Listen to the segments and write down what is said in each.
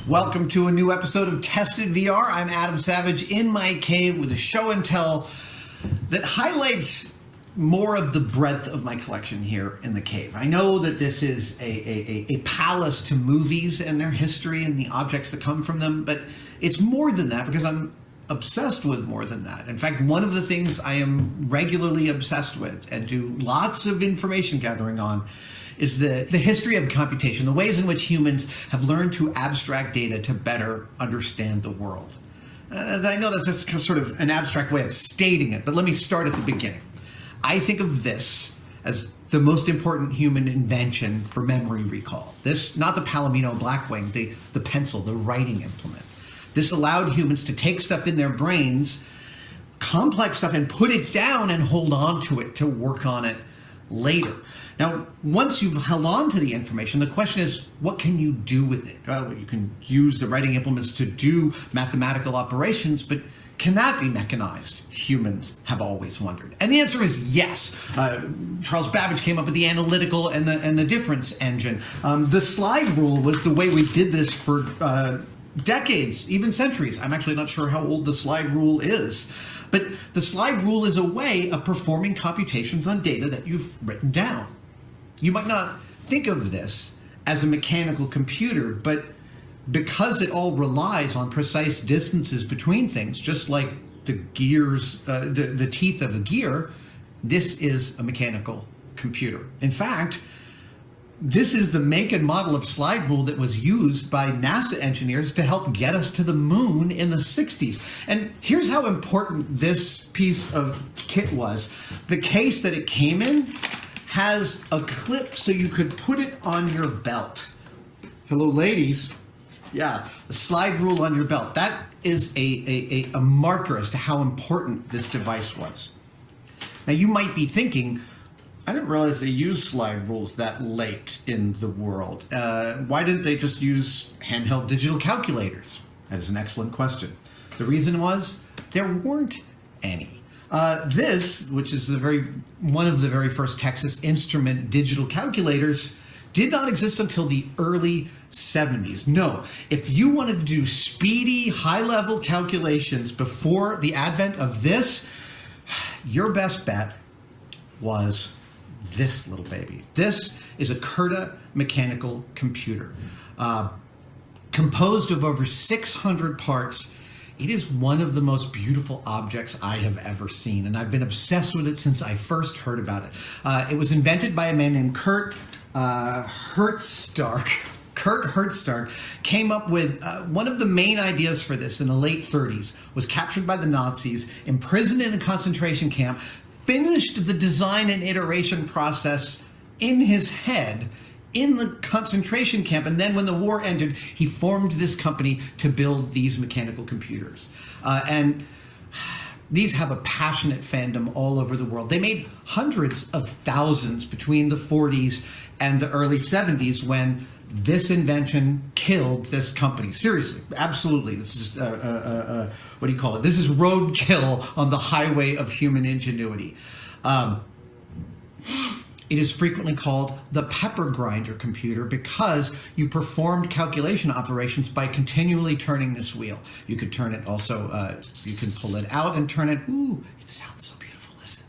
Welcome to a new episode of Tested VR. I'm Adam Savage in my cave with a show and tell that highlights more of the breadth of my collection here in the cave. I know that this is a palace to movies and their history and the objects that come from them, but it's more than that because I'm obsessed with more than that. In fact, one of the things I am regularly obsessed with and do lots of information gathering on is the history of computation, the ways in which humans have learned to abstract data to better understand the world. I know that's just sort of an abstract way of stating it, but let me start at the beginning. I think of this as the most important human invention for memory recall. This, not the Palomino Blackwing, the pencil, the writing implement. This allowed humans to take stuff in their brains, complex stuff, and put it down and hold on to it to work on it later. Now, once you've held on to the information, the question is, what can you do with it? Well, you can use the writing implements to do mathematical operations, but can that be mechanized? Humans have always wondered. And the answer is yes. Charles Babbage came up with the analytical and the difference engine. The slide rule was the way we did this for decades, even centuries. I'm actually not sure how old the slide rule is. But the slide rule is a way of performing computations on data that you've written down. You might not think of this as a mechanical computer, but because it all relies on precise distances between things, just like the gears, the teeth of a gear, this is a mechanical computer. In fact, this is the make and model of slide rule that was used by NASA engineers to help get us to the moon in the 60s. And here's how important this piece of kit was. The case that it came in has a clip so you could put it on your belt. Hello, ladies. Yeah, a slide rule on your belt. That is a marker as to how important this device was. Now, you might be thinking, I didn't realize they used slide rules that late in the world. Why didn't they just use handheld digital calculators? That is an excellent question. The reason was there weren't any. This, which is one of the very first Texas Instrument digital calculators, did not exist until the early 70s. No, if you wanted to do speedy, high-level calculations before the advent of this, your best bet was this little baby. This is a CURTA mechanical computer. Composed of over 600 parts, it is one of the most beautiful objects I have ever seen, and I've been obsessed with it since I first heard about it. It was invented by a man named Kurt Hertzstark. Kurt Hertzstark came up with one of the main ideas for this in the late 30s, was captured by the Nazis, imprisoned in a concentration camp, finished the design and iteration process in his head in the concentration camp, and then when the war ended, he formed this company to build these mechanical computers. And these have a passionate fandom all over the world. They made hundreds of thousands between the 40s and the early 70s when this invention killed this company. Seriously, absolutely. This is, what do you call it? This is roadkill on the highway of human ingenuity. It is frequently called the pepper grinder computer because you performed calculation operations by continually turning this wheel. You could turn it also, you can pull it out and turn it. Ooh, it sounds so beautiful. Listen.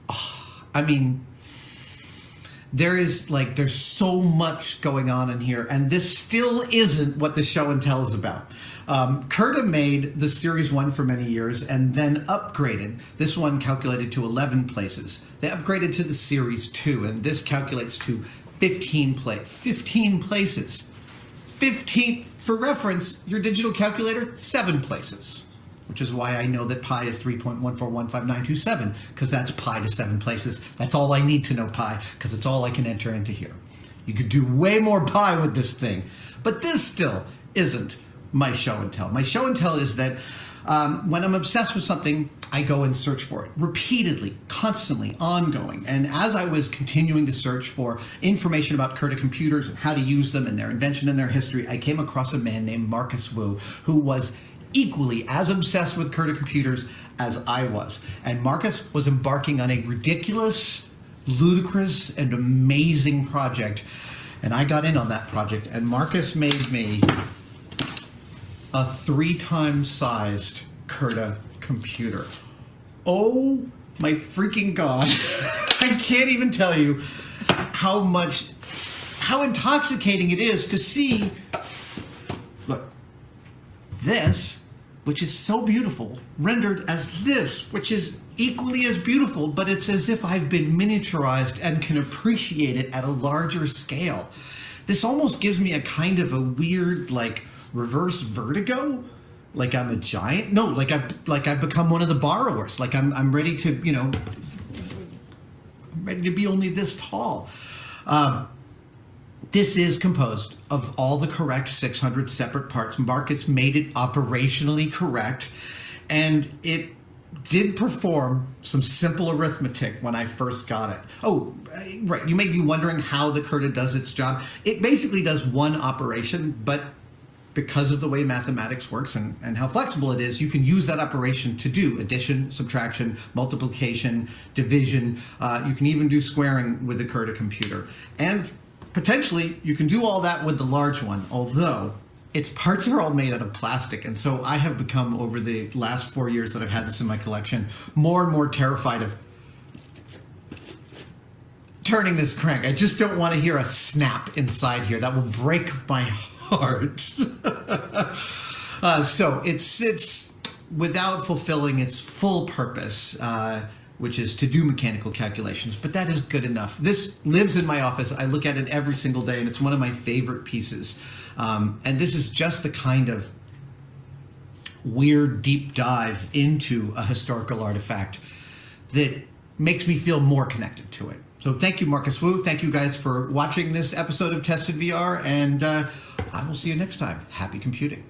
Oh, I mean, there's so much going on in here, and this still isn't what the show and tell is about. CURTA made the Series 1 for many years and then upgraded. This one calculated to 11 places. They upgraded to the Series 2, and this calculates to 15 places. 15, for reference, your digital calculator, 7 places. Which is why I know that pi is 3.1415927, because that's pi to 7 places. That's all I need to know pi, because it's all I can enter into here. You could do way more pi with this thing, but this still isn't my show and tell. My show and tell is that when I'm obsessed with something, I go and search for it repeatedly, constantly, ongoing. And as I was continuing to search for information about CURTA computers and how to use them and their invention and their history, I came across a man named Marcus Wu, who was equally as obsessed with CURTA computers as I was. And Marcus was embarking on a ridiculous, ludicrous, and amazing project. And I got in on that project, and Marcus made me a 3-time sized CURTA computer. Oh my freaking God. I can't even tell you how intoxicating it is to see, look, this, which is so beautiful, rendered as this, which is equally as beautiful, but it's as if I've been miniaturized and can appreciate it at a larger scale. This almost gives me a kind of a weird, like, reverse vertigo, like I'm a giant. No, like I've become one of the borrowers. Like I'm ready to, you know, I'm ready to be only this tall. This is composed of all the correct 600 separate parts. Marcus made it operationally correct, and it did perform some simple arithmetic when I first got it. Oh, right, you may be wondering how the CURTA does its job. It basically does one operation, but because of the way mathematics works and how flexible it is, you can use that operation to do addition, subtraction, multiplication, division. You can even do squaring with the CURTA computer. And potentially, you can do all that with the large one, although its parts are all made out of plastic. And so I have become, over the last 4 years that I've had this in my collection, more and more terrified of turning this crank. I just don't want to hear a snap inside here. That will break my heart. So it's without fulfilling its full purpose, which is to do mechanical calculations, but that is good enough. This lives in my office. I look at it every single day, and it's one of my favorite pieces. And this is just the kind of weird deep dive into a historical artifact that makes me feel more connected to it. So thank you, Marcus Wu. Thank you guys for watching this episode of Tested VR, and I will see you next time. Happy computing.